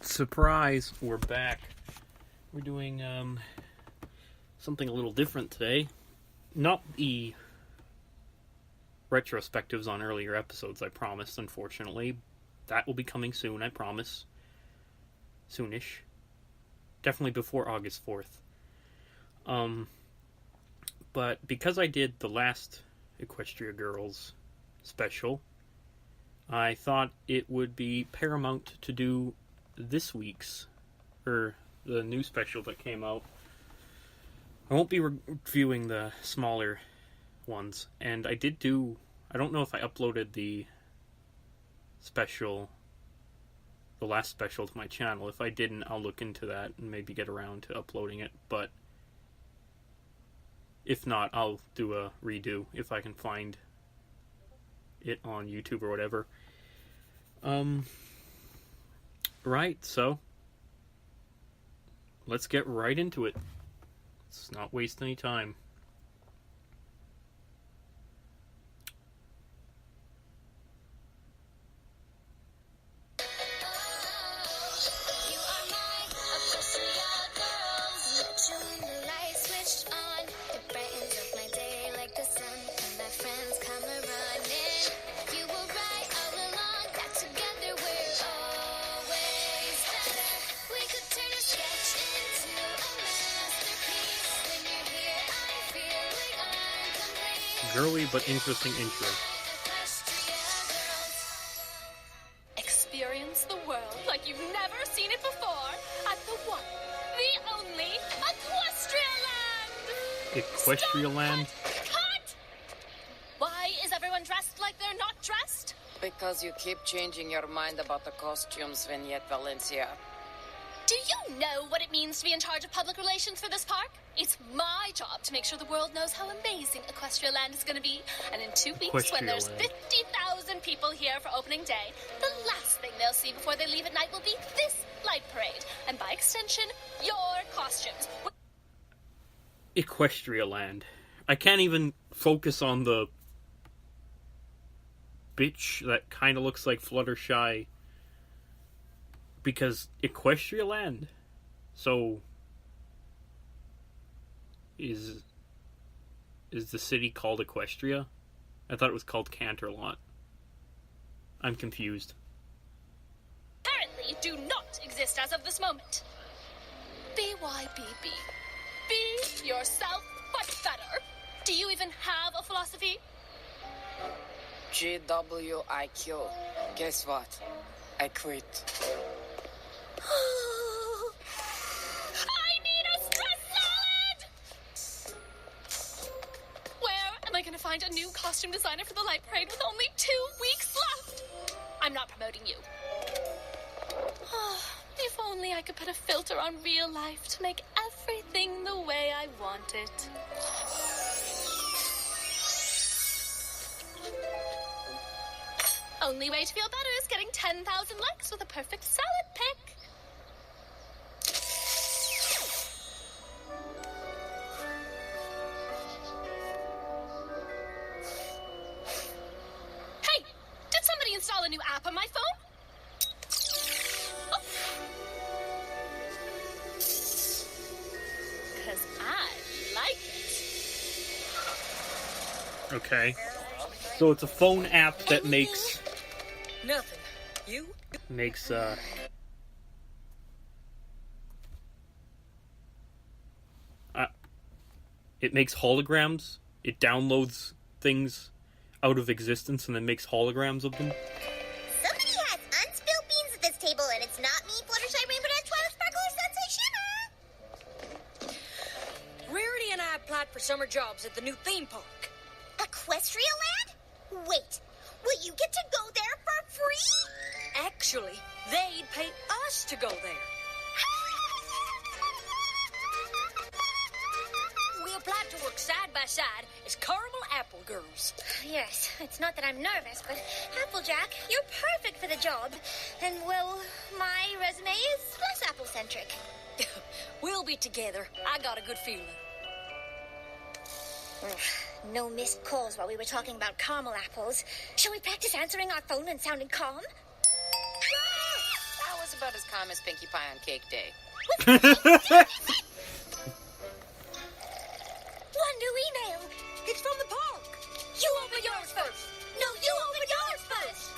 Surprise, we're back. We're doing something a little different today. Not the retrospectives on earlier episodes, I promised, unfortunately. That will be coming soon, I promise. Soonish. Definitely before August 4th. But because I did the last Equestria Girls special, I thought it would be paramount to do this week's, or the new special that came out. I won't be reviewing the smaller ones, and I don't know if I uploaded the last special to my channel. If I didn't, I'll look into that and maybe get around to uploading it, but if not, I'll do a redo if I can find it on YouTube or whatever. Right, so let's get right into it. Let's not waste any time. Girly but interesting intro. Experience the world like you've never seen it before at the one, the only EQUESTRIA Land! EQUESTRIA Land? Cut! Why is everyone dressed like they're not dressed? Because you keep changing your mind about the costumes, Vignette Valencia. Do you know what it means to be in charge of public relations for this park? It's my job to make sure the world knows how amazing Equestria Land is going to be. And in 2 weeks, when there's 50,000 people here for opening day, the last thing they'll see before they leave at night will be this light parade. And by extension, your costumes. Equestria Land. I can't even focus on the bitch that kind of looks like Fluttershy. Because Equestria Land. So is the city called Equestria? I thought it was called Canterlot. I'm confused. Apparently do not exist as of this moment. BYBB. Be yourself, but better. Do you even have a philosophy? GWIQ. Guess what? I quit. I need a stress salad! Where am I going to find a new costume designer for the light parade with only 2 weeks left? I'm not promoting you. If only I could put a filter on real life to make everything the way I want it. Only way to feel better is getting 10,000 likes with a perfect salad pick. Hey, did somebody install a new app on my phone? Oh. 'Cause I like it. Okay. So it's a phone app that makes... Nothing. You? Makes, it makes holograms. It downloads things out of existence and then makes holograms of them. Somebody has unspilled beans at this table, and it's not me, Fluttershy, Rainbow Dash, Twilight Sparkle, or Sensei Shimmer. Rarity and I applied for summer jobs at the new theme park. Equestria Land? Wait, will you get to go there for free? Actually, they'd pay us to go there. We applied to work side by side as caramel apple girls. Yes, it's not that I'm nervous, but Applejack, you're perfect for the job. And, well, my resume is less apple-centric. We'll be together. I got a good feeling. No missed calls while we were talking about caramel apples. Shall we practice answering our phone and sounding calm? That was That's about as calm as Pinkie Pie on Cake Day. One new email. It's from the park. You open yours first. No, you open yours first.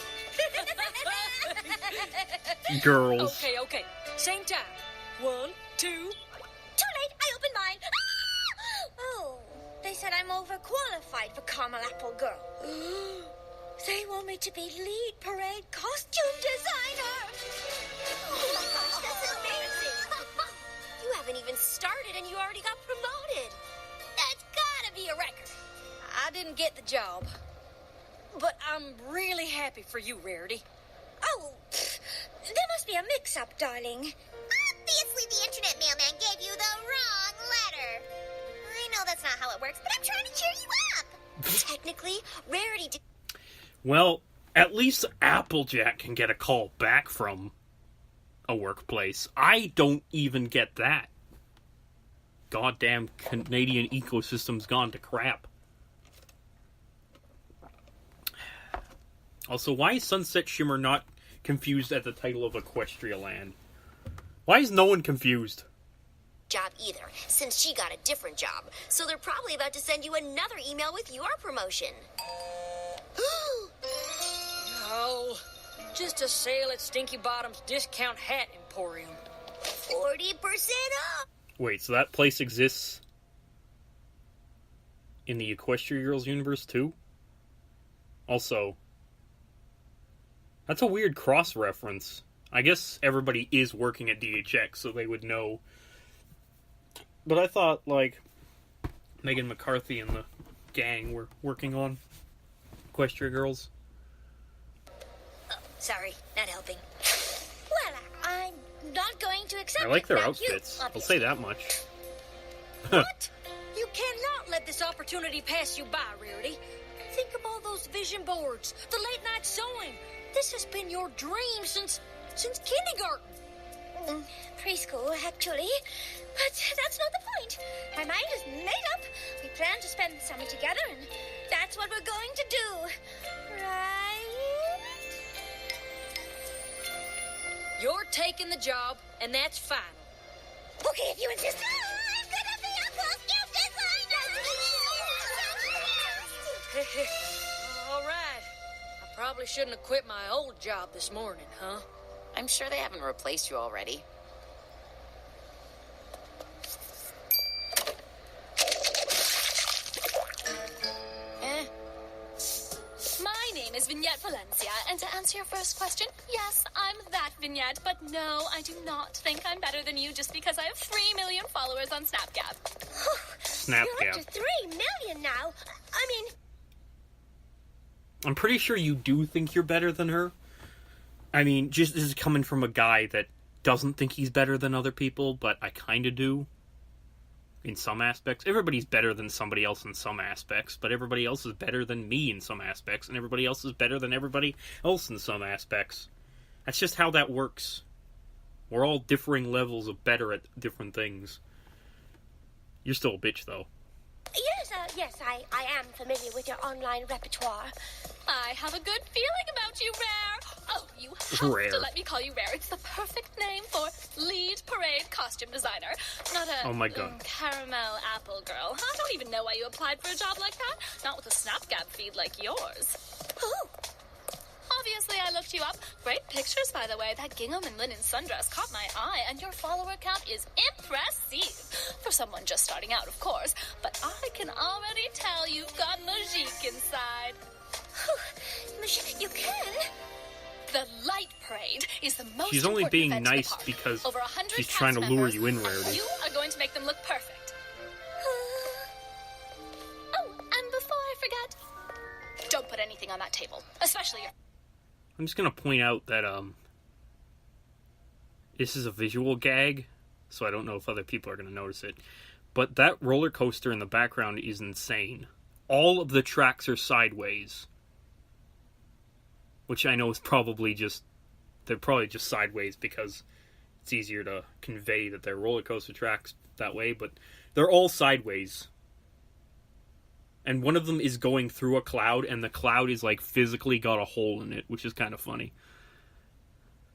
Girls. Okay. Same time. 1, 2. Too late. I opened mine. Ah! Oh, they said I'm overqualified for Caramel Apple Girl. They want me to be lead parade costume designer. Oh my gosh, that's amazing. You haven't even started and you already got promoted. That's gotta be a record. I didn't get the job. But I'm really happy for you, Rarity. Oh, there must be a mix-up, darling. Obviously, the internet mailman gave you the wrong letter. I know that's not how it works, but I'm trying to cheer you up. Technically, Rarity did. Well, at least Applejack can get a call back from a workplace. I don't even get that. Goddamn Canadian ecosystem's gone to crap. Also, why is Sunset Shimmer not confused at the title of Equestria Land? Why is no one confused? Job either, since she got a different job. So they're probably about to send you another email with your promotion. No, just a sale at Stinky Bottom's Discount Hat Emporium. 40% off. Wait, so that place exists in the Equestria Girls universe too? Also, that's a weird cross-reference. I guess everybody is working at DHX, so they would know. But I thought, like, Megan McCarthy and the gang were working on Equestria Girls. Oh, sorry, not helping. Well, I'm not going to accept I like their it. Thank you, outfits. I'll obviously. say that much. What? You cannot let this opportunity pass you by, Rarity. Think of all those vision boards, the late night sewing. This has been your dream since kindergarten. Preschool, actually. But that's not the point. My mind is made up. We plan to spend the summer together, and that's what we're going to do. Right? You're taking the job, and that's final. Okay, if you insist. I'm gonna be a costume designer! All right. I probably shouldn't have quit my old job this morning, huh? I'm sure they haven't replaced you already. My name is Vignette Valencia, and to answer your first question, yes, I'm that Vignette, but no, I do not think I'm better than you just because I have 3 million followers on Snapchat. You're up to 3 million now. I mean... I'm pretty sure you do think you're better than her. I mean, just this is coming from a guy that doesn't think he's better than other people, but I kind of do. In some aspects. Everybody's better than somebody else in some aspects, but everybody else is better than me in some aspects, and everybody else is better than everybody else in some aspects. That's just how that works. We're all differing levels of better at different things. You're still a bitch, though. Yes, I am familiar with your online repertoire. I have a good feeling about you, Rare. Oh, you have Rare. to let me call you Rare. It's the perfect name for lead parade costume designer. Not a Oh my God. caramel apple girl. I don't even know why you applied for a job like that. Not with a Snapchat feed like yours. Oh, Obviously, I looked you up. Great pictures, by the way. That gingham and linen sundress caught my eye, and your follower count is impressive. For someone just starting out, of course. But I can already tell you've got magique inside. you can? The Light Parade is the most She's only important being event in the nice park. because Over 100 she's trying to cast lure members, you in, and Rarity. You are going to make them look perfect. Oh, and before I forget, don't put anything on that table, especially your... I'm just gonna point out that, this is a visual gag, so I don't know if other people are gonna notice it. But that roller coaster in the background is insane. All of the tracks are sideways. Which I know is probably just... They're probably just sideways because it's easier to convey that they're roller coaster tracks that way, but they're all sideways. And one of them is going through a cloud, and the cloud is, like, physically got a hole in it, which is kind of funny.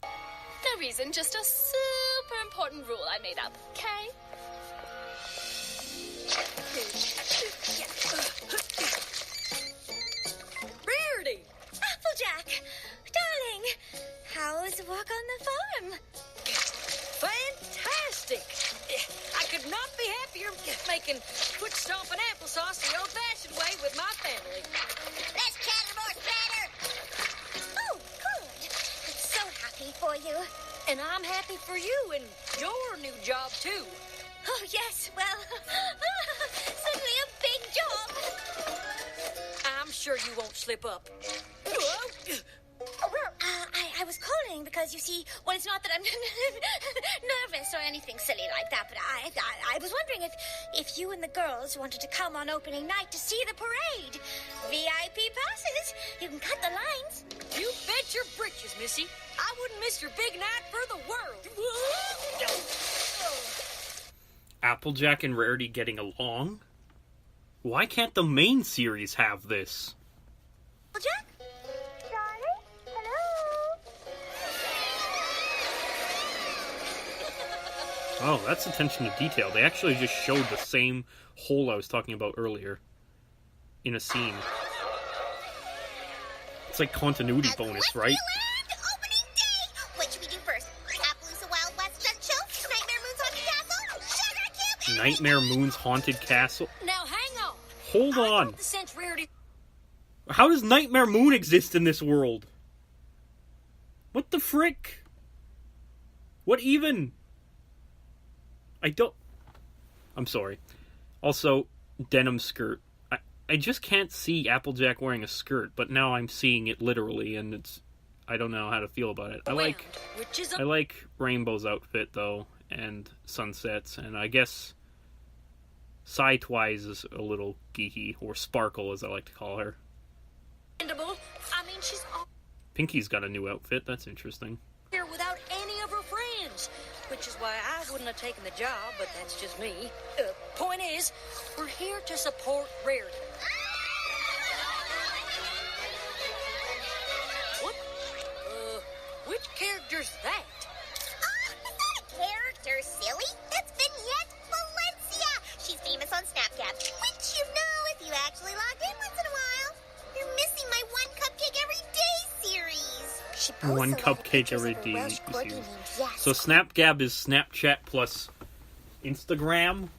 The reason, just a super important rule I made up, okay? Rarity! Applejack, darling, how's work on the farm? Fantastic! I could not be happier making foot stomping applesauce the old-fashioned way with my family. Less chatter, more splatter. Oh, good. I'm so happy for you. And I'm happy for you and your new job, too. Oh, yes, well, suddenly a big job. I'm sure you won't slip up. I was calling because, you see, well, it's not that I'm nervous or anything silly like that, but I was wondering if you and the girls wanted to come on opening night to see the parade. VIP passes. You can cut the lines. You bet your britches, Missy. I wouldn't miss your big night for the world. Applejack and Rarity getting along? Why can't the main series have this? Applejack? Darling? Hello? Oh, that's attention to detail. They actually just showed the same hole I was talking about earlier in a scene. It's like continuity bonus, right? Land opening day. What should we do first? Appaloosa Wild West Stunt Show, Nightmare Moon's Haunted Castle, Nightmare Moon's Haunted Castle? Now, hang on. Hold I on. know the sense Rarity... How does Nightmare Moon exist in this world? What the frick? What even? I'm sorry. Also, denim skirt. I just can't see Applejack wearing a skirt, but now I'm seeing it literally, and I don't know how to feel about it. I like Rainbow's outfit, though, and Sunset's, and I guess Sidewise is a little geeky, or Sparkle, as I like to call her. I mean, she's all Pinky's got a new outfit. That's interesting. here without any of her friends, which is why I wouldn't have taken the job, but that's just me. Point is, we're here to support Rarity. What? Which character's that? Oh, it's not a character, silly. That's Vignette Valencia. She's famous on Snapchat, which you know if you actually logged in once in a while. You're missing my One Cupcake Every Day series. She One cupcake every day. So Snapgab is Snapchat plus Instagram,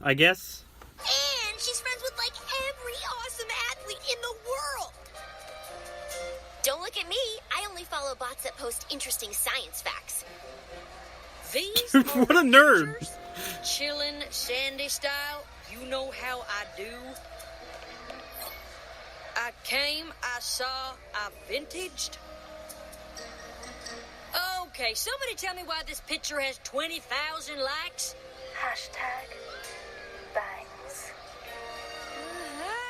I guess. And she's friends with, like, every awesome athlete in the world. Don't look at me. I only follow bots that post interesting science facts. These What a nerd. pictures, chillin' Sandy style. You know how I do. I came, I saw, I vintaged. Okay, somebody tell me why this picture has 20,000 likes. Hashtag bangs.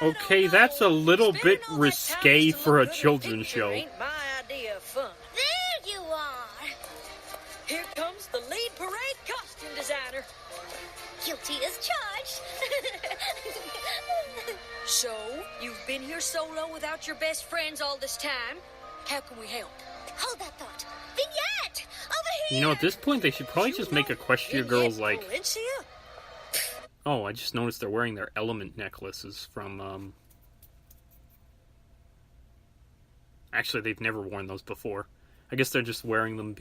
Okay, that's a little bit risque for a children's show. Ain't my idea of fun. There you are. Here comes the lead parade costume designer. Guilty as charged. So, you've been here solo without your best friends all this time. How can we help? Hold that thought. Vignette! Over here! You know, at this point, they should probably just make Equestria girls like... Valencia? Oh, I just noticed they're wearing their element necklaces from, Actually, they've never worn those before. I guess they're just wearing them...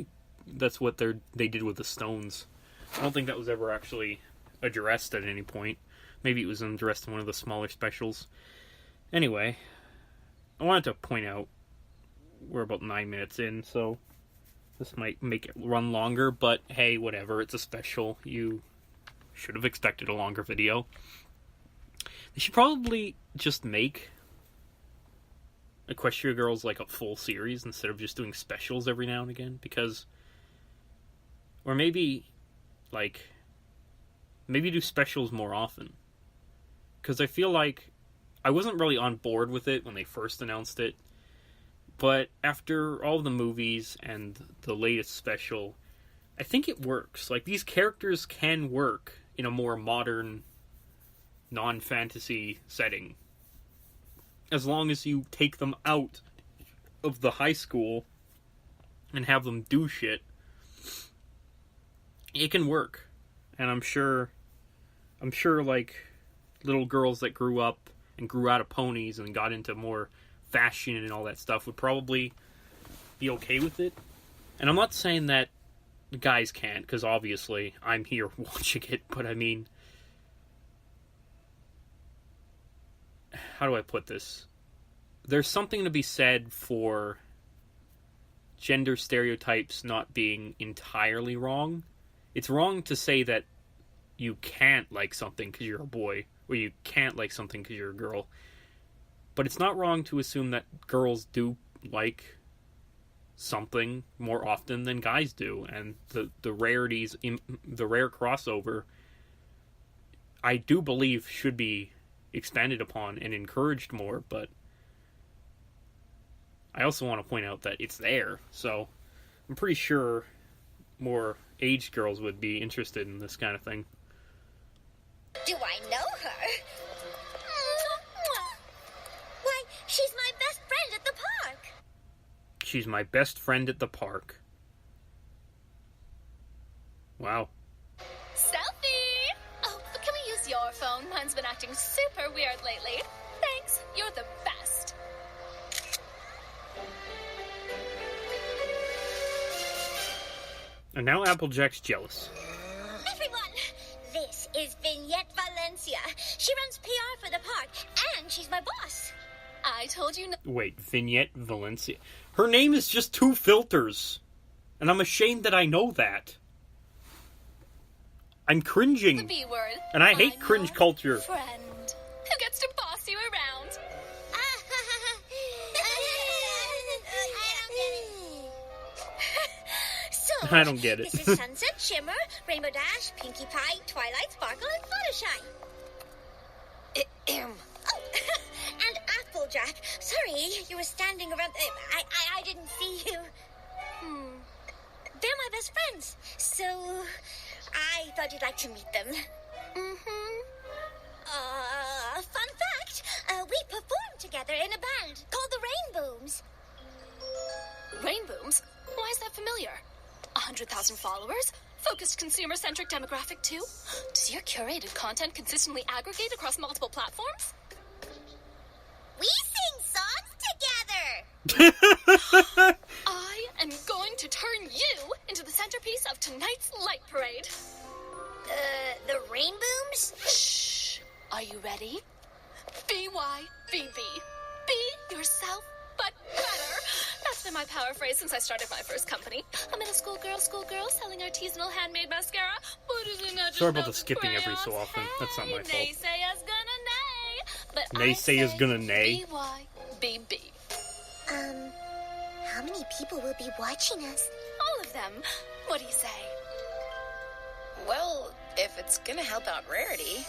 That's what they did with the stones. I don't think that was ever actually addressed at any point. Maybe it was addressed in one of the smaller specials. Anyway, I wanted to point out we're about 9 minutes in, so this might make it run longer, but hey, whatever, it's a special. You should have expected a longer video. They should probably just make Equestria Girls like a full series instead of just doing specials every now and again, because... Or maybe, like... Maybe do specials more often. Because I feel like I wasn't really on board with it when they first announced it. But after all the movies and the latest special, I think it works. Like, these characters can work in a more modern, non-fantasy setting. As long as you take them out of the high school and have them do shit it can work. And I'm sure, like, little girls that grew up and grew out of ponies and got into more fashion and all that stuff would probably be okay with it. And I'm not saying that the guys can't, because obviously I'm here watching it, but I mean, how do I put this? There's something to be said for gender stereotypes not being entirely wrong. It's wrong to say that you can't like something because you're a boy, or you can't like something because you're a girl. But it's not wrong to assume that girls do like something more often than guys do, and the rarities, the rare crossover, I do believe should be expanded upon and encouraged more. But I also want to point out that it's there, so I'm pretty sure more aged girls would be interested in this kind of thing. Do I know her? Why, she's my best friend at the park. She's my best friend at the park. Wow. Selfie! Oh, can we use your phone? Mine's been acting super weird lately. Thanks, you're the best. And now Applejack's jealous. Everyone, this is Vignette Valencia. She runs PR for the park, and she's my boss. I told you no. Wait, Vignette Valencia? Her name is just 2 filters. And I'm ashamed that I know that. I'm cringing. The B word. And I hate I'm cringe your culture. Friend who gets to boss you around. So, I don't get it. This is Sunset, Shimmer, Rainbow Dash, Pinkie Pie, Twilight, Sparkle, and Fluttershy. Oh, and Applejack. Sorry, you were standing around. I didn't see you. They're my best friends, so I thought you'd like to meet them. Fun fact, we performed together in a band called the Rainbooms. Rainbooms? Why is that familiar? 100,000 followers? Focused consumer-centric demographic too? Does your curated content consistently aggregate across multiple platforms? We sing songs together! I am going to turn you into the centerpiece of tonight's light parade. The Rainbooms? Shh. Are you ready? BYBB. Be yourself, but better. That's been my power phrase since I started my first company. A middle school girl selling artisanal handmade mascara. Sorry about the skipping every so often. That's not my fault. Naysayers gonna nay. But Naysayers I say gonna nay. BYBB. How many people will be watching us? All of them. What do you say? Well, if it's gonna help out Rarity.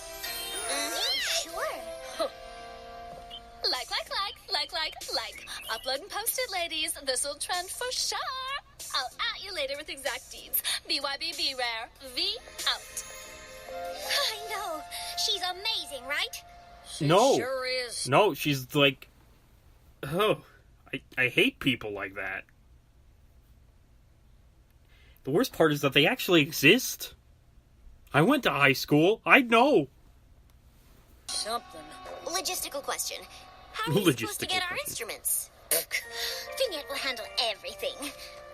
Sure. Like. Upload and post it, ladies. This'll trend for sure. I'll at you later with exact deeds. BYBB Rare. V out. I know. She's amazing, right? No. Sure is. No, she's like... Oh, I hate people like that. The worst part is that they actually exist. I went to high school. I know. Something. Logistical question. How are we supposed to get our question. instruments? Vignette will handle everything.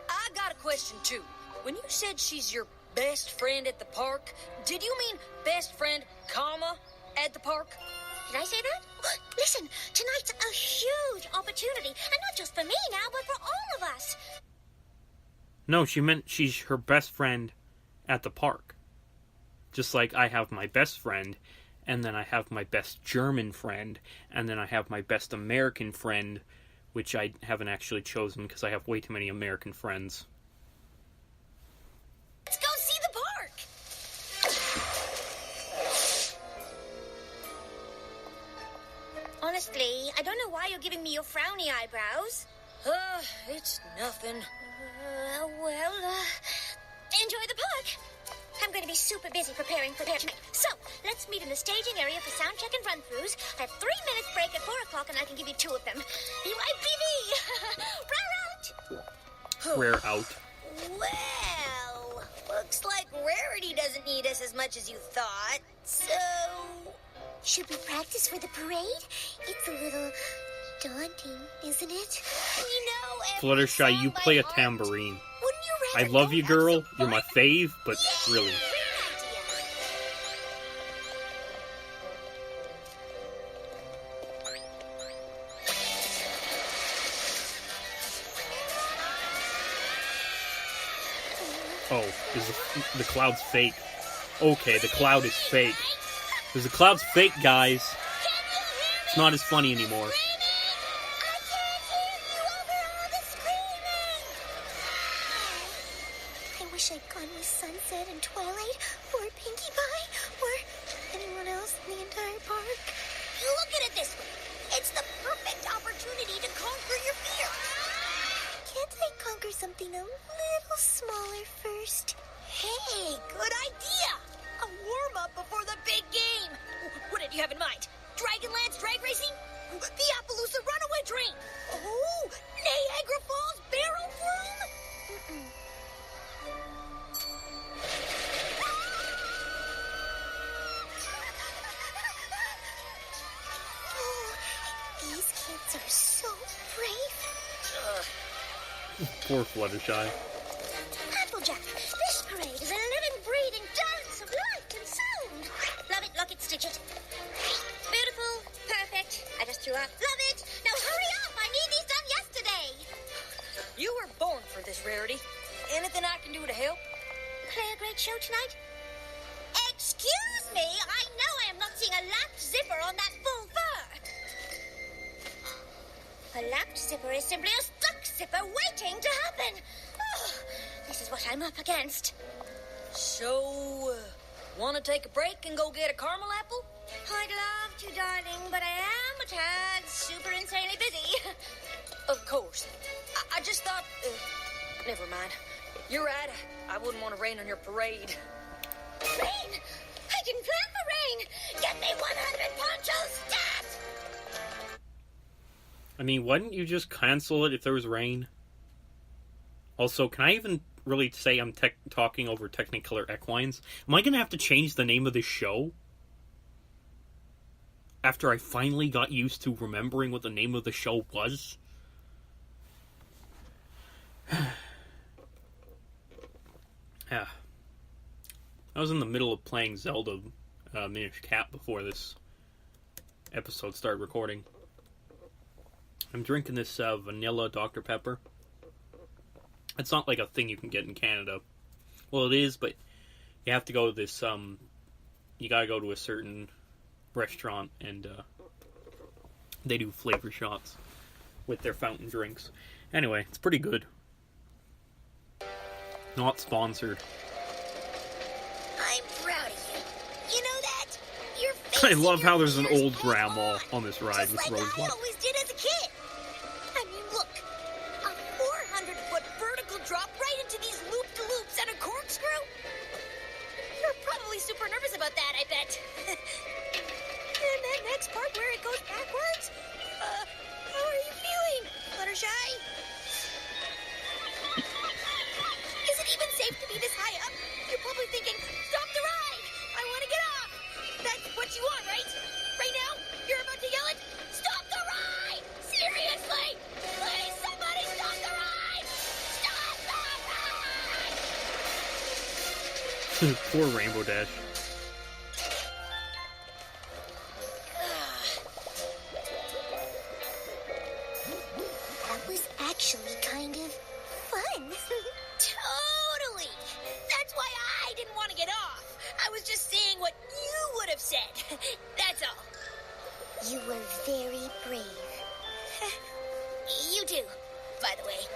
I got a question, too. When you said she's your best friend at the park, did you mean best friend, comma, at the park? Did I say that? Listen, tonight's a huge opportunity. And not just for me now, but for all of us. No, she meant she's her best friend at the park. Just like I have my best friend, and then I have my best German friend, and then I have my best American friend, which I haven't actually chosen because I have way too many American friends. Let's go see the park. Honestly, I don't know why you're giving me your frowny eyebrows. It's nothing. Enjoy the park. I'm going to be super busy preparing for tonight. So, let's meet in the staging area for sound check and run-throughs. I have 3 minutes break at 4 o'clock, and I can give you 2 of them. BYBB! Rare out! Rare out. Well, looks Looks like Rarity doesn't need us as much as you thought, so... Should we practice for the parade? It's a little daunting, isn't it? You know, Fluttershy, you play a tambourine. I love you, girl. You're my fave, but really. Oh, is the cloud's fake? Okay, the cloud is fake. Because the cloud's fake, guys. It's not as funny anymore. I wish I'd gone with Sunset and Twilight, or Pinkie Pie, or anyone else in the entire park. You look at it this way. It's the perfect opportunity to conquer your fear. Can't I conquer something a little smaller first? Hey, good idea. A warm-up before the big game. What did you have in mind? Dragonlance drag racing? The Appaloosa runaway train? Oh, Niagara Falls barrel flume? Oh, these kids are so brave. Poor Fluttershy. Applejack, this parade is a living, breathing dance of light and sound. Love it, lock it, stitch it. Beautiful, perfect. I just threw up. Love it. Now hurry up. I need these done yesterday. You were born for this, Rarity. Anything I can do to help? Play a great show tonight? Excuse me. I know I am not seeing a lapped zipper on that full fur. A lapped zipper is simply a stuck zipper waiting to happen. Oh, this is what I'm up against. So, want to take a break and go get a caramel apple? I'd love to, darling, but I am a tad super insanely busy. Of course. I just thought... never mind. You're right. I wouldn't want to rain on your parade. Rain? I didn't plan for rain. Get me 100 ponchos, stat! I mean, why didn't you just cancel it if there was rain? Also, can I even really say I'm talking over Technicolor equines? Am I going to have to change the name of this show? After I finally got used to remembering what the name of the show was? Yeah. I was in the middle of playing Zelda Minish Cap before this episode started recording. I'm drinking this vanilla Dr. Pepper. It's not like a thing you can get in Canada. Well, it is, but you have to go to this, you gotta go to a certain restaurant, and they do flavor shots with their fountain drinks. Anyway, it's pretty good. Not sponsored. I'm proud of you. You know that? Your face I love how and there's an your old ears grandma head on this ride just with like I Rosebud. always did as a kid. I mean, look. A 400-foot vertical drop right into these loop-de-loops and a corkscrew? You're probably super nervous about that, I bet. And that next part where it goes backwards? How are you feeling, Fluttershy? Is it even safe to be this high up? You're probably thinking, stop the ride! I want to get off! That's what you want, right? Right now? You're about to yell it? Stop the ride! Seriously! Please, somebody stop the ride! Stop the ride! Poor Rainbow Dash. That was actually kind of fun. Totally! That's why I didn't want to get off. I was just saying what you would have said. That's all. You were very brave. You too, by the way.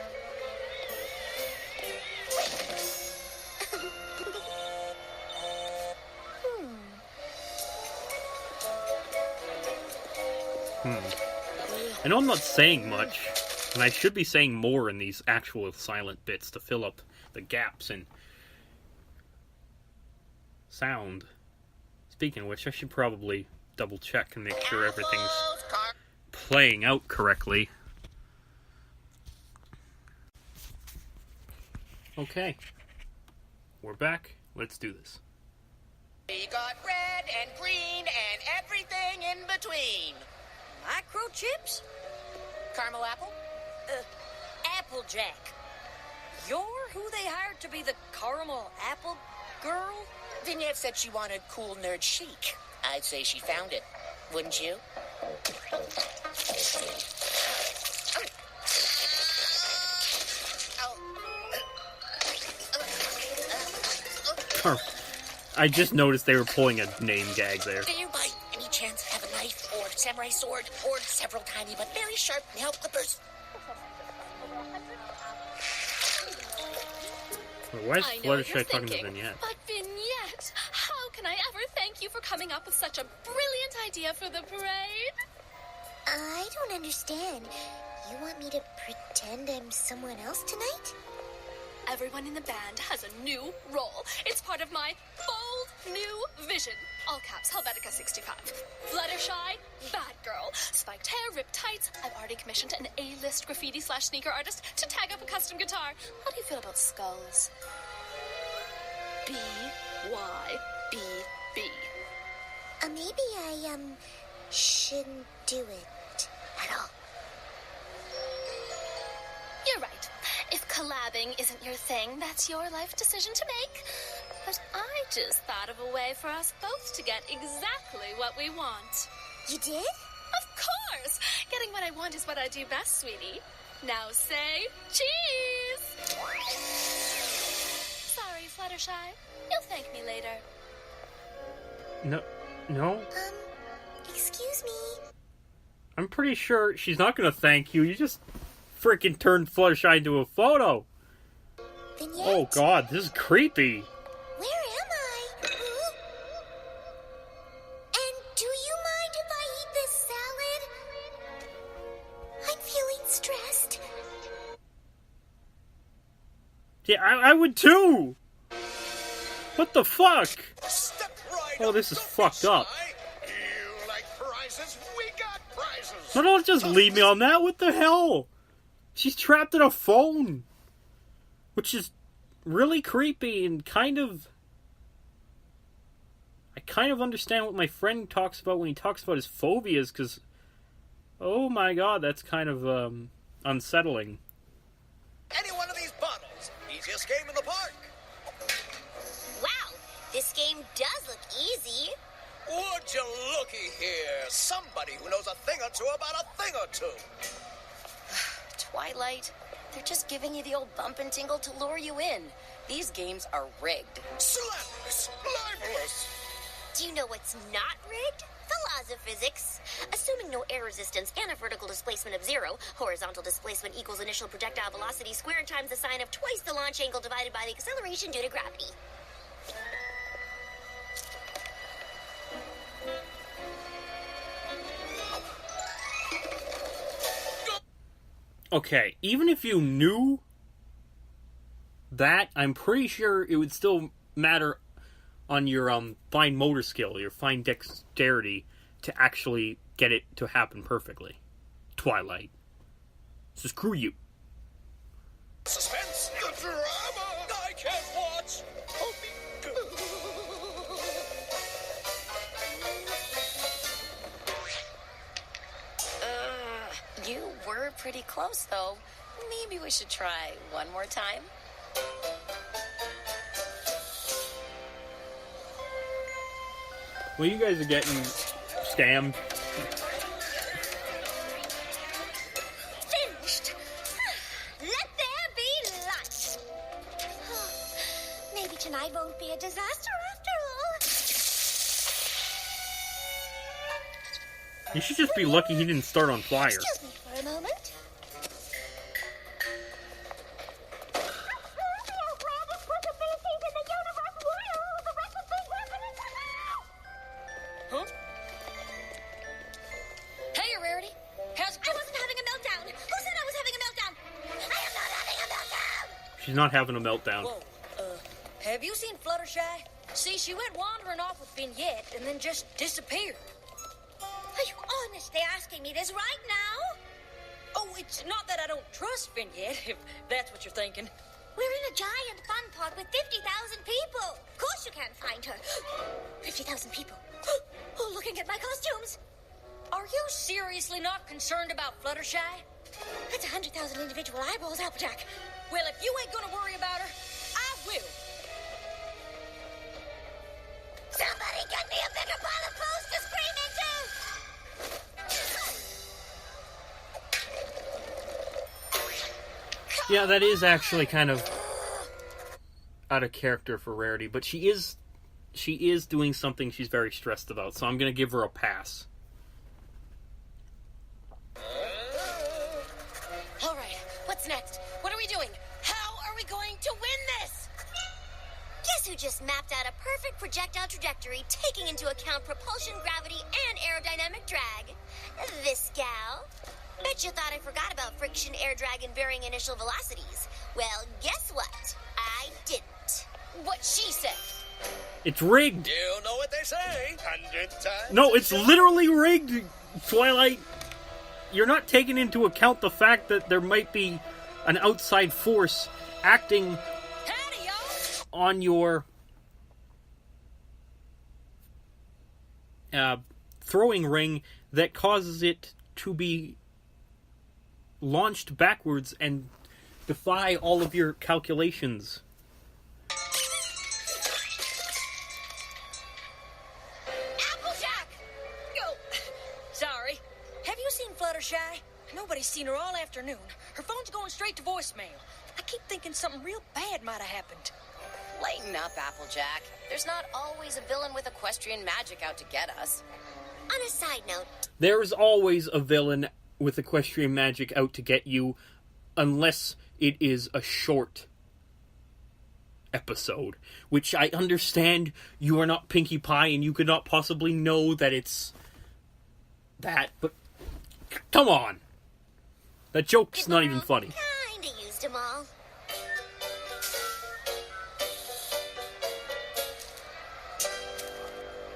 I know I'm not saying much, and I should be saying more in these actual silent bits to fill up the gaps in sound. Speaking of which, I should probably double check and make sure everything's playing out correctly. Okay. we're back. Let's do this. We got red and green and everything in between. Microchips? Caramel apple? Applejack. You're who they hired to be the caramel apple girl? Vignette said she wanted cool nerd chic. I'd say she found it. Wouldn't you? I just noticed they were pulling a name gag there. Do you by any chance have a knife or samurai sword or several tiny but very sharp nail clippers? Why is I know what Fluttershy you're talking to thinking, Vignette? but Vignette, how can I ever thank you for coming up with such a brilliant idea for the parade? I don't understand. You want me to pretend I'm someone else tonight? Everyone in the band has a new role. It's part of my bold new vision. All caps, Helvetica 65. Fluttershy, bad girl. Spiked hair, ripped tights. I've already commissioned an A-list graffiti/sneaker artist to tag up a custom guitar. How do you feel about skulls? B-Y-B-B. Maybe I, shouldn't do it at all. You're right. If collabing isn't your thing, that's your life decision to make. But I just thought of a way for us both to get exactly what we want. You did? Of course! Getting what I want is what I do best, sweetie. Now say cheese! Sorry, Fluttershy. You'll thank me later. No? Excuse me. I'm pretty sure she's not gonna thank you. You just freaking turned Fluttershy into a photo. Vignette? Oh god, this is creepy. Where am I? And do you mind if I eat this salad? I'm feeling stressed. Yeah, I would too. What the fuck? Step right Oh, this is fucked up. You like prizes? We got prizes. No, don't just leave me on that. What the hell? She's trapped in a phone. Which is really creepy and kind of... I kind of understand what my friend talks about when he talks about his phobias, because... Oh my god, that's kind of, unsettling. Any one of these bottles. Easiest game in the park. Wow, this game does look easy. Would you looky here? Somebody who knows a thing or two about a thing or two. Twilight, they're just giving you the old bump and tingle to lure you in. These games are rigged. Slanderous, libelous. Do you know what's not rigged? The laws of physics. Assuming no air resistance and a vertical displacement of 0, horizontal displacement equals initial projectile velocity squared times the sine of twice the launch angle divided by the acceleration due to gravity. Okay, even if you knew that, I'm pretty sure it would still matter on your fine motor skill, your fine dexterity, to actually get it to happen perfectly. Twilight. So screw you. Suspense, the drama. I can't watch. You were pretty close, though. Maybe we should try one more time. Well, you guys are getting scammed. Finished. Let there be light. Maybe tonight won't be a disaster after all. You should just be lucky he didn't start on fire. Excuse me for a moment. Huh? Hey, Rarity. How's it I going? wasn't having a meltdown. Who said I was having a meltdown? I am not having a meltdown. She's not having a meltdown. Whoa, have you seen Fluttershy? See, she went wandering off with Vignette and then just disappeared. Are you honestly asking me this right now? Oh, it's not that I don't trust Vignette, if that's what you're thinking. We're in a giant fun park with 50,000 people. Of course you can't find her. 50,000 people. Oh, looking at my costumes. Are you seriously not concerned about Fluttershy? That's 100,000 individual eyeballs, Applejack. Well, if you ain't gonna worry about her, I will. Somebody get me a bigger pile of clothes to scream into! Yeah, that is actually kind of out of character for Rarity, but she is doing something she's very stressed about, so I'm going to give her a pass. All right, what's next? What are we doing? How are we going to win this? Guess who just mapped out a perfect projectile trajectory, taking into account propulsion, gravity, and aerodynamic drag? This gal. Bet you thought I forgot about friction, air drag, and varying initial velocities. Well, guess what? I didn't. What she said. It's rigged. You know what they say. 100 times. No, it's literally rigged, Twilight. You're not taking into account the fact that there might be an outside force acting Howdy, y'all. on your throwing ring that causes it to be launched backwards and defy all of your calculations. Applejack! Oh, sorry. Have you seen Fluttershy? Nobody's seen her all afternoon. Her phone's going straight to voicemail. I keep thinking something real bad might have happened. Lighten up, Applejack. There's not always a villain with equestrian magic out to get us. On a side note, There's always a villain with equestrian magic out to get you, unless it is a short episode, which I understand you are not Pinkie Pie and you could not possibly know that it's that, but come on. That joke's not even funny. kinda used them all.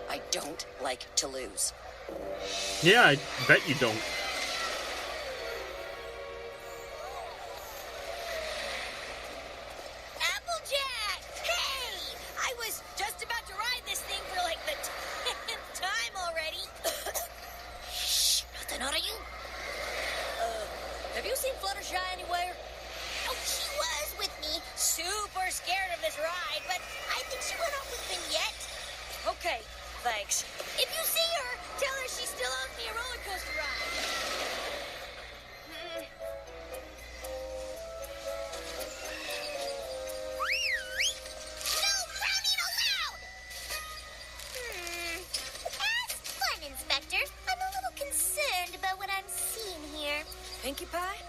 I don't like to lose. Yeah, I bet you don't. Applejack! Hey! I was just about to ride this thing for like the 10th time already. Shh, nothing out of you. Have you seen Fluttershy anywhere? Oh, she was with me. Super scared of this ride, but I think she went off with Vignette. okay, thanks. If you see her, tell her she still owes me a roller coaster ride. No crowning allowed! That's fun, Inspector. I'm a little concerned about what I'm seeing here. Pinkie Pie?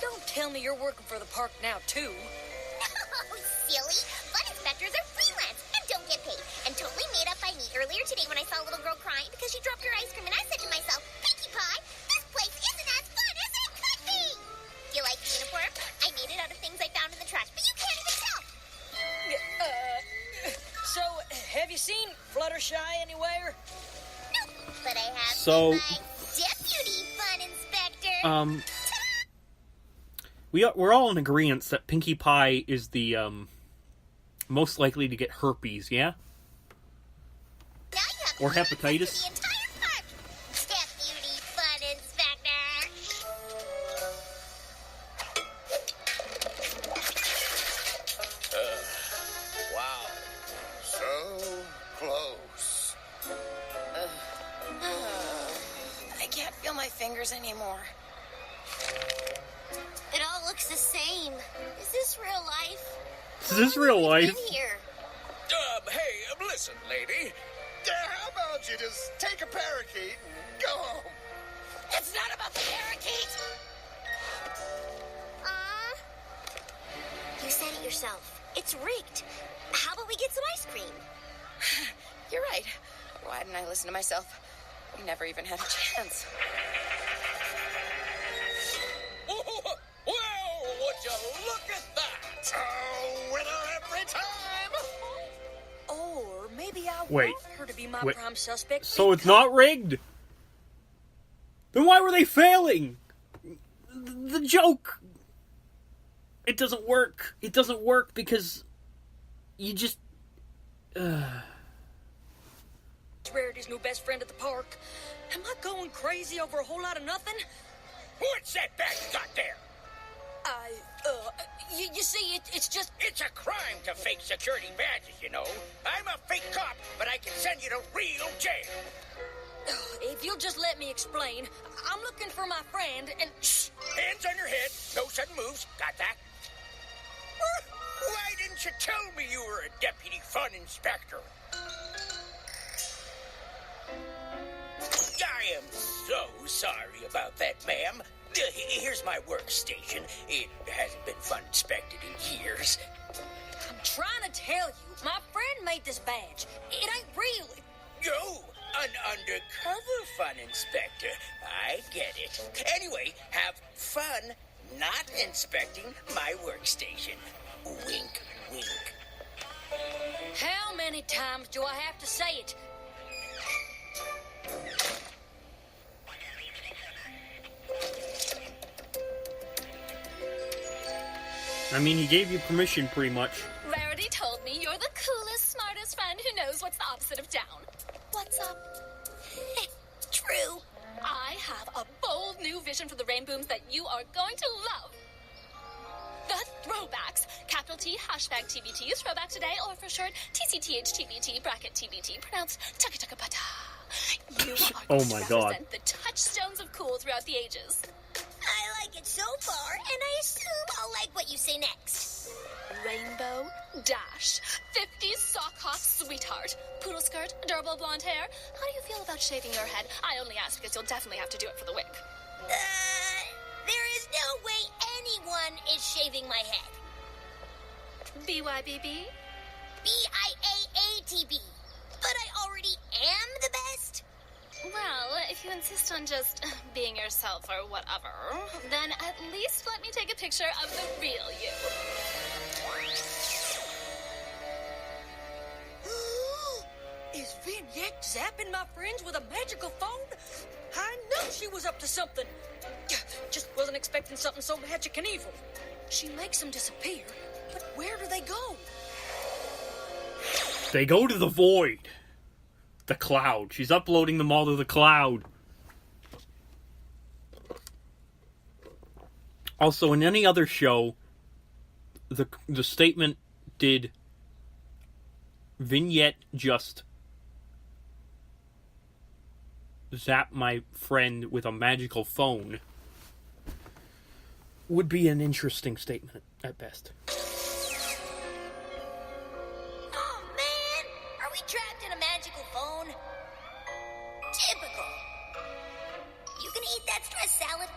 Don't tell me you're working for the park now, too. Oh, silly. Fun inspectors are freelance and don't get paid. And totally made up by me earlier today when I saw a little girl crying because she dropped her ice cream, and I said to myself, Pinkie Pie, this place isn't as fun as it could be. Do you like the uniform? I made it out of things I found in the trash, but you can't even tell. So, have you seen Fluttershy anywhere? Nope, but I have So- seen my deputy fun inspector. We're all in agreement that Pinkie Pie is the most likely to get herpes, yeah? Now you have to Or go and hepatitis. visit the entire park. Deputy fun inspector. Wow. So close. I can't feel my fingers anymore. It all looks the same. Is this real life? Is this real life? Been here. Hey, listen, lady. How about you just take a parakeet and go home? It's not about the parakeet. You said it yourself. It's rigged. How about we get some ice cream? You're right. Why didn't I listen to myself? We never even had a chance. Well, would you look at that? Oh, winner every time. Or maybe I Wait. want her to be my Wait. prime suspect. So it's not rigged? Then why were they failing? The joke. It doesn't work. It doesn't work because you just... Rarity's new best friend at the park. Am I going crazy over a whole lot of nothing? What's that bag you got there? You see, it's just... It's a crime to fake security badges, you know. I'm a fake cop, but I can send you to real jail. If you'll just let me explain, I'm looking for my friend, and... Shh! Hands on your head, no sudden moves. Got that? Why didn't you tell me you were a deputy fun inspector? I am so sorry about that, ma'am. Here's my workstation. It hasn't been fun inspected in years. I'm trying to tell you, my friend made this badge. It ain't real. Yo, an undercover fun inspector. I get it. Anyway, have fun not inspecting my workstation. Wink, wink. How many times do I have to say it? I mean, he gave you permission, pretty much. Rarity told me you're the coolest, smartest friend who knows what's the opposite of down. What's up? True. I have a bold new vision for the Rainbooms that you are going to love. The throwbacks. Capital T, hashtag TBT, throwback today, or for short, TCTHTBT, bracket TBT, pronounced taka-taka-pata. You are Oh going my to God. represent the touchstones of cool throughout the ages. I like it so far, and I assume I'll like what you say next. Rainbow Dash, 50s sock hop sweetheart, poodle skirt, adorable blonde hair. How do you feel about shaving your head? I only ask because you'll definitely have to do it for the wig. There is no way anyone is shaving my head. BYBB? BIAATB. But I already am the best. Well, if you insist on just being yourself or whatever, then at least let me take a picture of the real you. Is Vignette zapping my friends with a magical phone? I knew she was up to something. Just wasn't expecting something so magic and evil. She makes them disappear, but where do they go? They go to the void. The cloud. She's uploading them all to the cloud. Also, in any other show, the statement, did Vignette just zap my friend with a magical phone, would be an interesting statement at best. Oh, man. Are we trapped in a magical phone? Typical. You gonna eat that stress salad?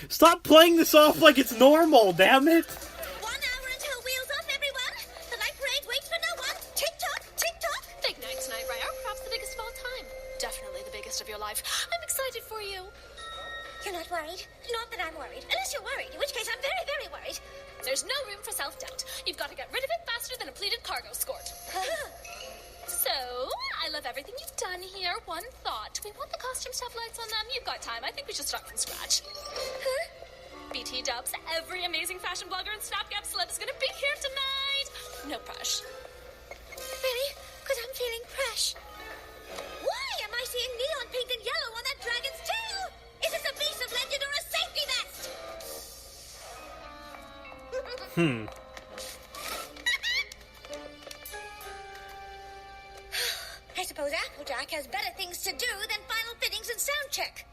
Stop playing this off like it's normal, damn it! 1 hour until wheels off, everyone. The light parade waits for no one. Tick-tock, tick-tock. Big night tonight, Rare. Perhaps the biggest of all time. Definitely the biggest of your life. I'm excited for you. You're not worried? Not that I'm worried. Unless you're worried, in which case I'm very, very worried. There's no room for self-doubt. You've got to get rid of it faster than a pleated cargo skirt. So, I love everything you've done here. One thought. We want the costumes to have lights on them. You've got time. I think we should start from scratch. BT dubs. Every amazing fashion blogger and Snapgap celeb is going to be here tonight. No pressure. Really? Because I'm feeling fresh. Why am I seeing neon pink and yellow on that dragon's tail? Is this a piece of legend or a safety vest? I suppose Applejack has better things to do than final fittings and sound check.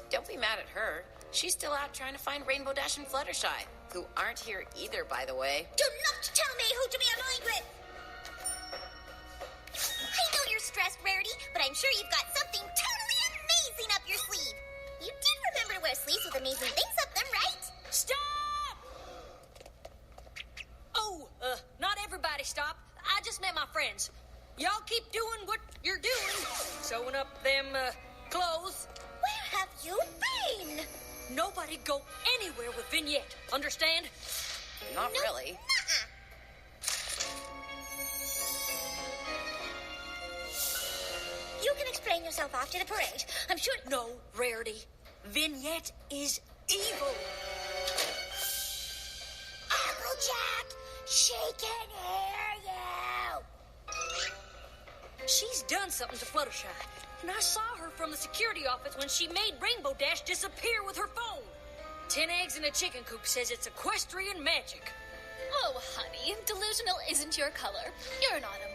Don't be mad at her. She's still out trying to find Rainbow Dash and Fluttershy, who aren't here either, by the way. Do not tell me who to be aligned with. I know you're stressed, Rarity, but I'm sure you've got something totally amazing up your sleeve. You do remember to wear sleeves with amazing things up them, right? Stop! Oh, not everybody stop. I just met my friends. Y'all keep doing what you're doing. Sewing up them, clothes. Where have you been? Nobody go anywhere with Vignette. Understand? Not really. You can explain yourself after the parade. I'm sure... No, Rarity. Vignette is evil. HASBRO She can hear you! She's done something to Fluttershy, and I saw her from the security office when she made Rainbow Dash disappear with her phone. 10 eggs in a chicken coop says it's equestrian magic. Oh, honey, delusional isn't your color. You're an autumn.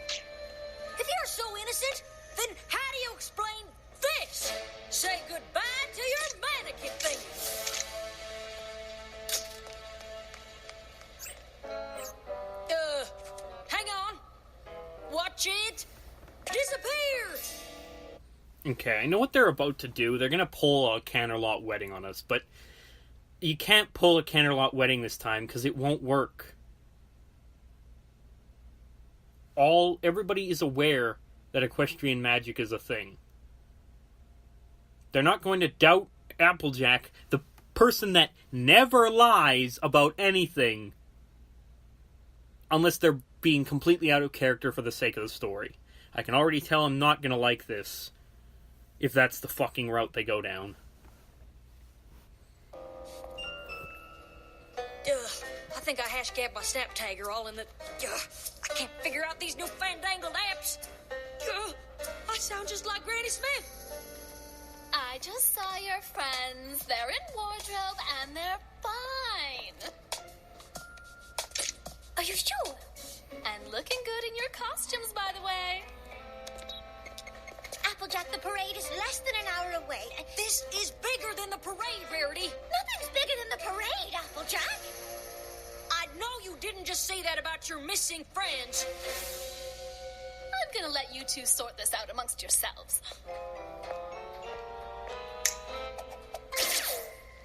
If you're so innocent, then how do you explain this? Say goodbye to your mannequin fingers. Hang on. Watch it disappear. Okay, I know what they're about to do. They're gonna pull a Canterlot wedding on us, but you can't pull a Canterlot wedding this time because it won't work. Everybody is aware that equestrian magic is a thing. They're not going to doubt Applejack, the person that never lies about anything, unless they're being completely out of character for the sake of the story. I can already tell I'm not going to like this if that's the fucking route they go down. I think I hash-gabbed my snap tagger all in the... I can't figure out these new fandangled apps. I sound just like Granny Smith. I just saw your friends. They're in wardrobe and they're fine. Are you sure? And looking good in your costumes, by the way. Applejack, the parade is less than an hour away. This is bigger than the parade, Rarity. Nothing's bigger than the parade, Applejack. I know you didn't just say that about your missing friends. I'm gonna let you two sort this out amongst yourselves.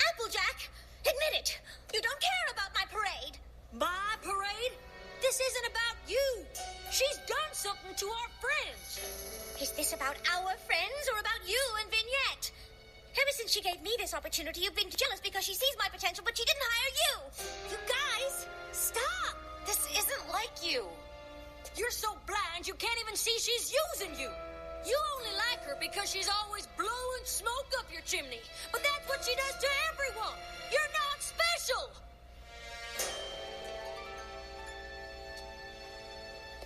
Applejack, admit it. You don't care about my parade. My parade? This isn't about you. She's done something to our friends. Is this about our friends or about you and Vignette? Ever since she gave me this opportunity, you've been jealous because she sees my potential, but she didn't hire you. You guys, stop. This isn't like you. You're so blind you can't even see she's using you. You only like her because she's always blowing smoke up your chimney. But that's what she does to everyone. You're not special.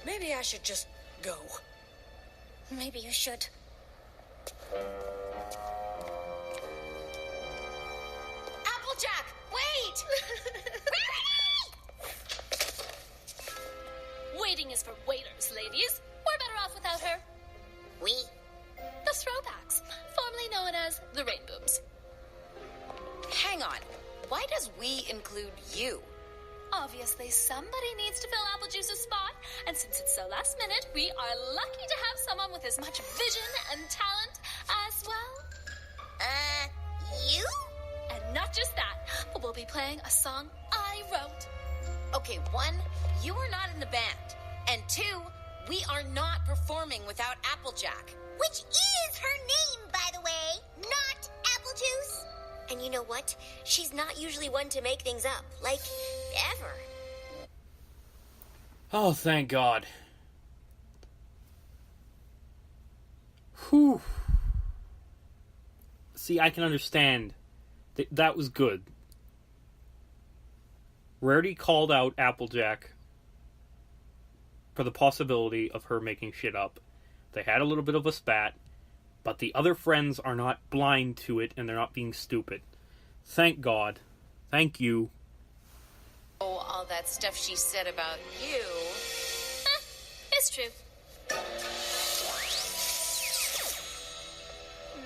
Maybe I should just go. Maybe you should. Applejack, wait! Waiting is for waiters, ladies. We're better off without her. We? The Throwbacks, formerly known as the Rainbooms. Hang on. Why does we include you? Obviously, somebody needs to fill Applejuice's spot, and since it's so last minute, we are lucky to have someone with as much vision and talent as well. You? And not just that, but we'll be playing a song I wrote. Okay, 1, you are not in the band. And 2, we are not performing without Applejack. Which is her name, by the way. Not Applejuice. And you know what? She's not usually one to make things up. Like, ever. Oh, thank God. Whew. See, I can understand. That was good. Rarity called out Applejack for the possibility of her making shit up. They had a little bit of a spat, but the other friends are not blind to it and they're not being stupid. Thank God. Thank you. Oh, all that stuff she said about you. It's true.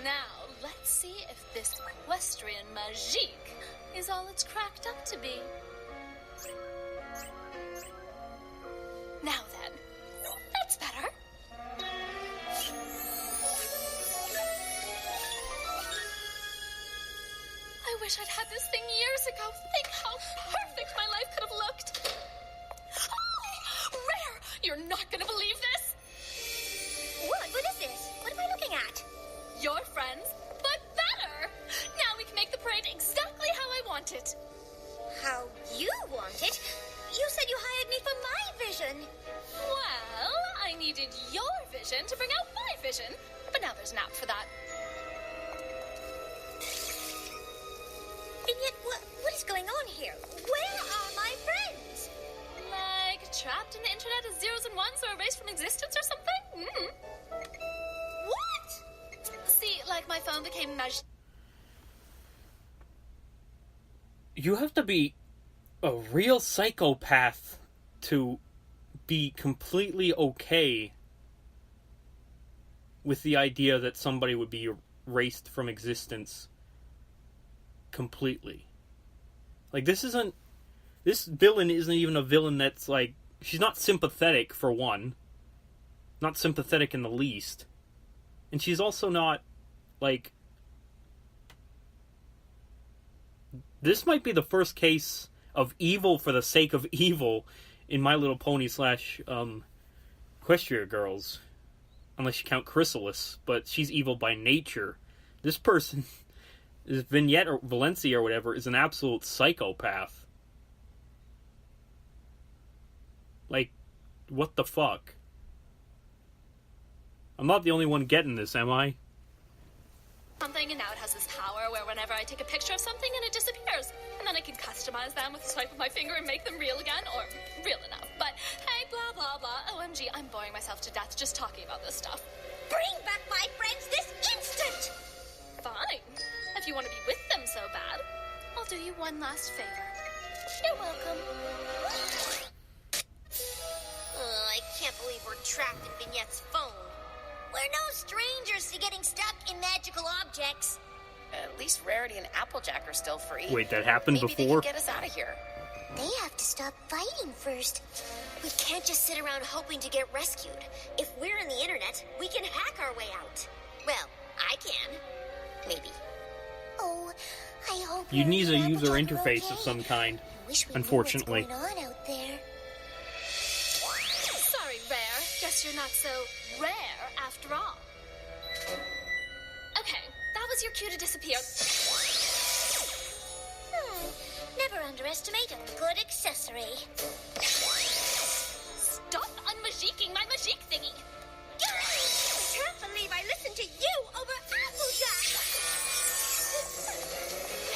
Now, let's see if this equestrian magique is all it's cracked up to be. Now then, that's better. I wish I'd had this thing years ago. Think how perfect my life could have looked. Oh, Rare! You're not gonna believe this! What is this? What am I looking at? Your friends, but better! Now we can make the parade exactly how I want it. How you want it? You said you hired me for my vision. Well, I needed your vision to bring out my vision. But now there's an app for that. And yet, what is going on here? Where are my friends? Like trapped in the internet as zeros and ones or erased from existence or something? What? See, like my phone became magic. You have to be a real psychopath to be completely okay with the idea that somebody would be erased from existence completely. Like, this villain isn't even a villain that's, like, she's not sympathetic, for one. Not sympathetic in the least. And she's also not, like... This might be the first case of evil for the sake of evil in My Little Pony / EQUESTRIA Girls. Unless you count Chrysalis, but she's evil by nature. This person, this Vignette or Valencia or whatever, is an absolute psychopath. Like, what the fuck? I'm not the only one getting this, am I? Something, and now it has this power where whenever I take a picture of something and it disappears, and then I can customize them with a swipe of my finger and make them real again, or real enough. But hey, blah blah blah, OMG, I'm boring myself to death just talking about this stuff. Bring back my friends this instant! Fine. If you want to be with them so bad, I'll do you one last favor. You're welcome. I can't believe we're trapped in Vignette's phone. We're no strangers to getting stuck in magical objects. At least Rarity and Applejack are still free. Wait, that happened Maybe before? They can get us out of here. They have to stop fighting first. We can't just sit around hoping to get rescued. If we're in the internet, we can hack our way out. Well, I can. Maybe. Oh, I hope You need a user interface of some kind, unfortunately. What's going on out there? Sorry, Rare. Guess you're not so rare after all. Okay, that was your cue to disappear. Never underestimate a good accessory. Stop unmagiquing my magique thingy. Can't believe I listened to you over Applejack.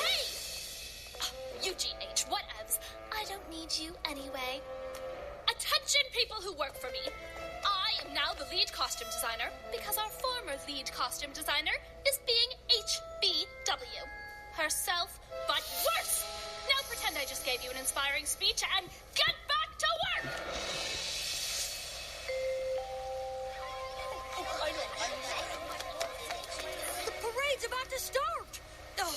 Hey! Eugene H, whatevs. I don't need you anyway. Attention, people who work for me. I am now the lead costume designer because our former lead costume designer is being HBW. Herself, but worse. Now pretend I just gave you an inspiring speech and get back to work! The parade's about to start. Oh,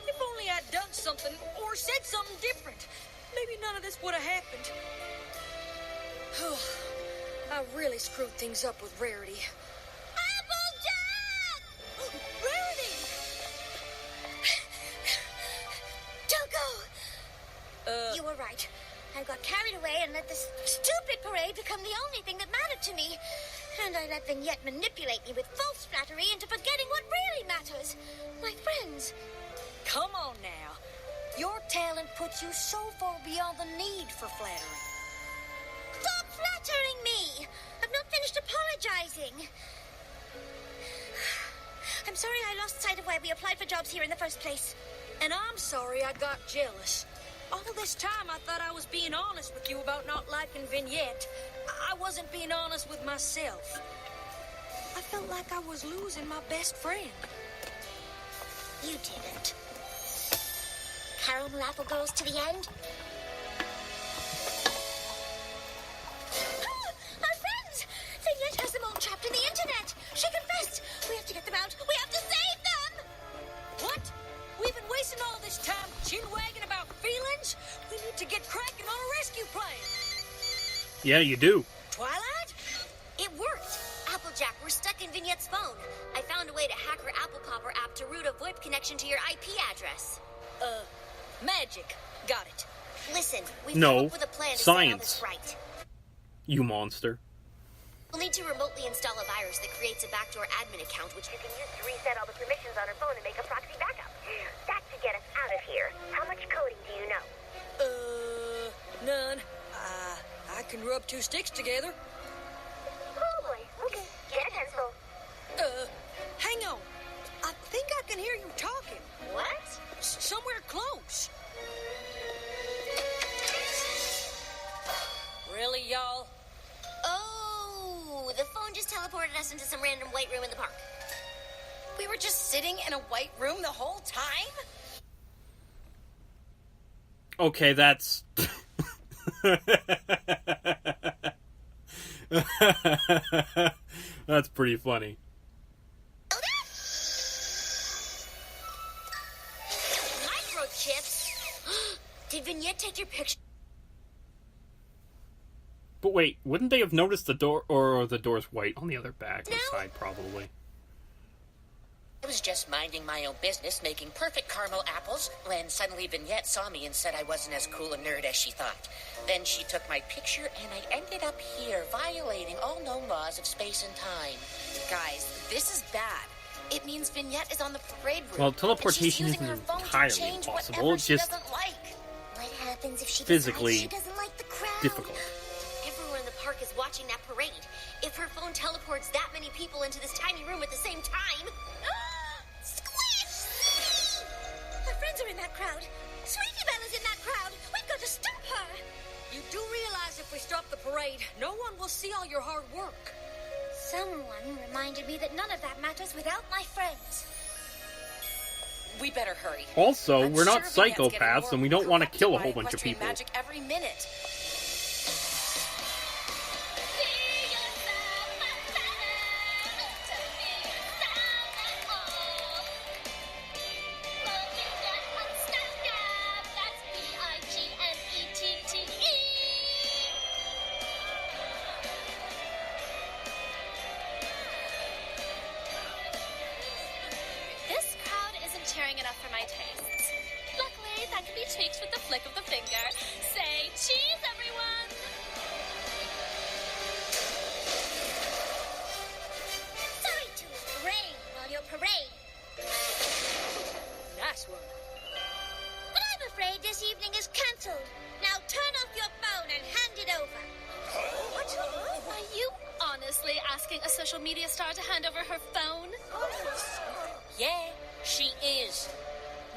if only I'd done something or said something different. Maybe none of this would have happened. I really screwed things up with Rarity. Applejack! Rarity! Don't go! You were right. I got carried away and let this stupid parade become the only thing that mattered to me. And I let Vignette manipulate me with false flattery into forgetting what really matters. My friends. Come on now. Your talent puts you so far beyond the need for flattery. Stop flattering me! I've not finished apologizing. I'm sorry I lost sight of why we applied for jobs here in the first place. And I'm sorry I got jealous. All this time I thought I was being honest with you about not liking Vignette. I wasn't being honest with myself. I felt like I was losing my best friend. You didn't. Caramel apple girls to the end? Our friends! Vignette has them all trapped in the internet. She confessed. We have to get them out. We have to save them! What? We've been wasting all this time chin-wagging about feelings? We need to get cracking on a rescue plan. Yeah, you do. Twilight? It worked. Applejack, we're stuck in Vignette's phone. I found a way to hack her Apple Copper app to route a VoIP connection to your IP address. Magic. Got it. Listen, we've No, come up with a plan to science. set all this right. You monster. We'll need to remotely install a virus that creates a backdoor admin account, which you can use to reset all the permissions on her phone and make a proxy backup. That should get us out of here. How much coding do you know? None. I can rub two sticks together. Oh boy, okay. Get a pencil. Hang on. I think I can hear you talking. What? Somewhere close. Really, y'all? just teleported us into some random white room in the park. We were just sitting in a white room the whole time? Okay, that's... That's pretty funny. Microchips? Did Vignette take your picture? But wait, wouldn't they have noticed the door, or the door's white on the other back side, probably? I was just minding my own business, making perfect caramel apples, when suddenly Vignette saw me and said I wasn't as cool a nerd as she thought. Then she took my picture, and I ended up here, violating all known laws of space and time. Guys, this is bad. It means Vignette is on the parade room. Well, teleportation isn't entirely impossible. It's just What happens if she physically she doesn't like the crowd? difficult. Everyone in the park is watching that parade. If her phone teleports that many people into this tiny room at the same time... Squish! Her friends are in that crowd. Sweetie Bella's in that crowd. We've got to stop her. You do realize if we stop the parade, no one will see all your hard work. Someone reminded me that none of that matters without my friends. We better hurry. Also, I'm we're not sure Vignette's getting psychopaths, more and we don't want to corrupted kill a by whole bunch of equestrian people. Magic every minute. This crowd isn't cheering enough for my tastes. Luckily, that can be tweaked with the flick of the finger. Say cheese, everyone! Sorry to rain on your parade. Nice one. But I'm afraid this evening is cancelled. Now turn off your phone and hand it over. What? Are you honestly asking a social media star to hand over her phone? Yeah, she is.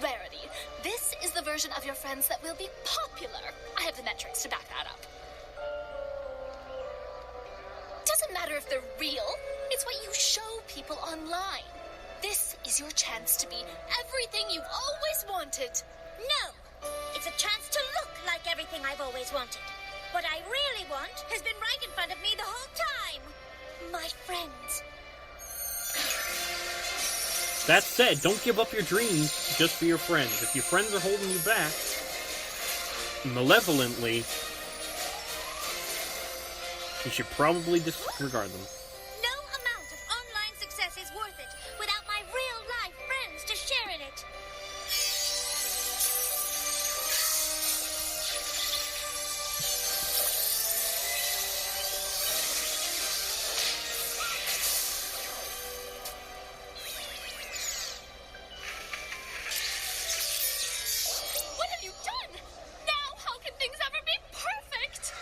Rarity, this is the version of your friends that will be popular. I have the metrics to back that up. Doesn't matter if they're real. It's what you show people online. This is your chance to be everything you've always wanted. No, it's a chance to look like everything I've always wanted. What I really want has been right in front of me the whole time. My friends. That said, don't give up your dreams just for your friends. If your friends are holding you back, malevolently, you should probably disregard them. No amount of online success is worth it without my real-life friends to share in it. What have you done? Now, how can things ever be perfect?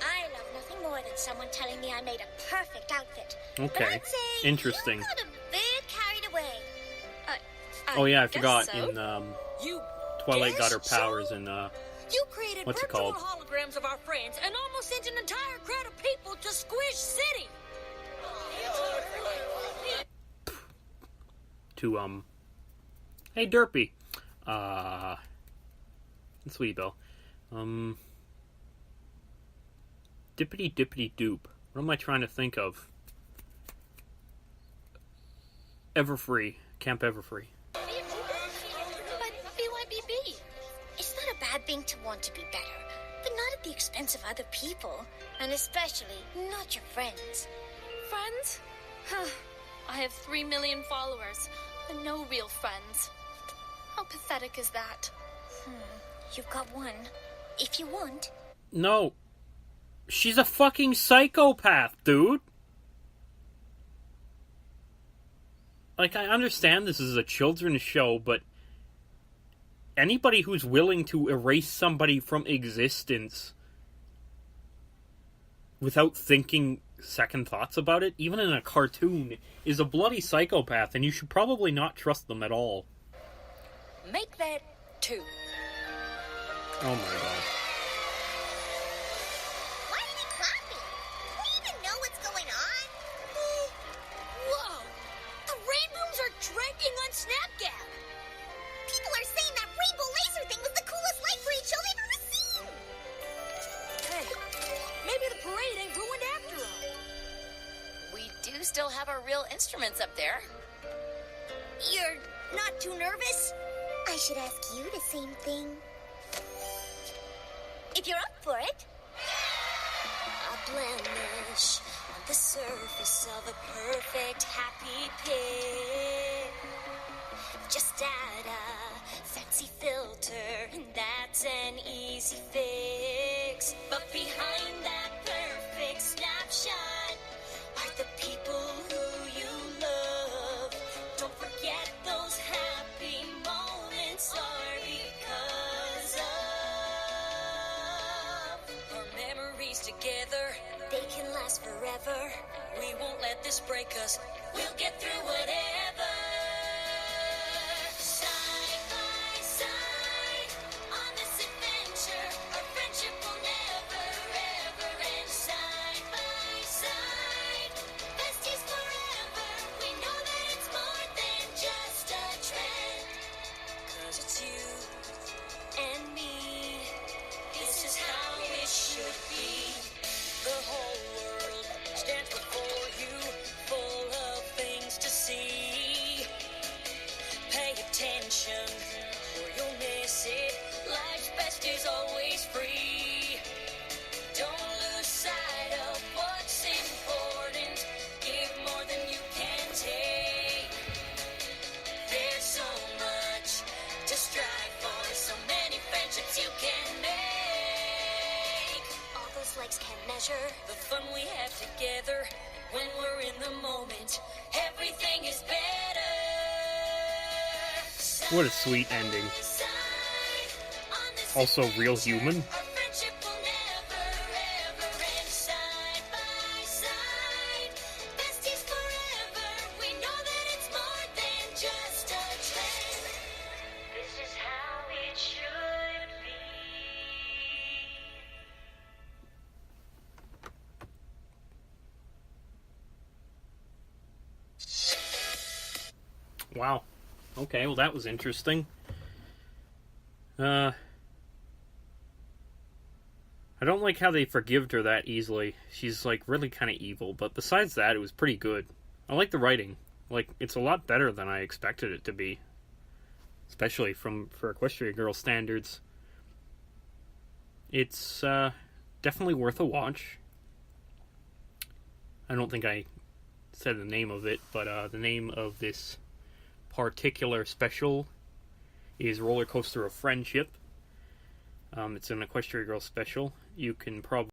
I love nothing more than someone telling me I made a perfect outfit. But Okay, I'd say interesting. You got a bit carried away. Oh yeah, I guess forgot. so. In You Twilight got her guess so? powers in You created What's it virtual called? holograms of our friends and almost sent an entire crowd of people to Squish City. to Hey Derpy. Sweetie Belle. Dippity dippity doop. What am I trying to think of? Everfree. Camp Everfree. But BYBB. It's not a bad thing to want to be better, but not at the expense of other people, and especially not your friends. Friends? I have 3 million followers, but no real friends. How pathetic is that? You've got one. If you want. No. She's a fucking psychopath, dude. Like, I understand this is a children's show, but anybody who's willing to erase somebody from existence without thinking second thoughts about it, even in a cartoon, is a bloody psychopath, and you should probably not trust them at all. Make that 2. Oh my god. Why are they clapping? Do we even know what's going on? do still have our real instruments up there. You're not too nervous? I should ask you the same thing. If you're up for it. A blemish on the surface of a perfect happy pit. Just add a fancy filter, and that's an easy fix. But behind that perfect snapshot are the people who you love. Don't forget those happy moments are because of our memories together. They can last forever. We won't let this break us. We'll get through whatever. Side by side on this adventure, our friendship will never ever end. Side by side, besties forever. We know that it's more than just a trend. 'Cause it's you and me. This is how it should be. The whole world stands before you, full of things to see. Pay attention, or you'll miss it. Life's best is always free. Don't lose sight of what's important. Give more than you can take. There's so much to strive for, so many friendships you can make. All those likes can't measure the fun we have together. When we're in the moment, everything is better. What a sweet ending. Also real human. Our friendship will never ever end. Side by side, besties forever. We know that it's more than just a trend. This is how it should be. Wow. Okay, well that was interesting. I don't like how they forgived her that easily. She's like really kind of evil, but besides that, it was pretty good. I like the writing. Like, it's a lot better than I expected it to be. Especially for Equestria Girl standards. It's definitely worth a watch. I don't think I said the name of it, but the name of this particular special is Rollercoaster of Friendship. It's an Equestria Girl special. You can probably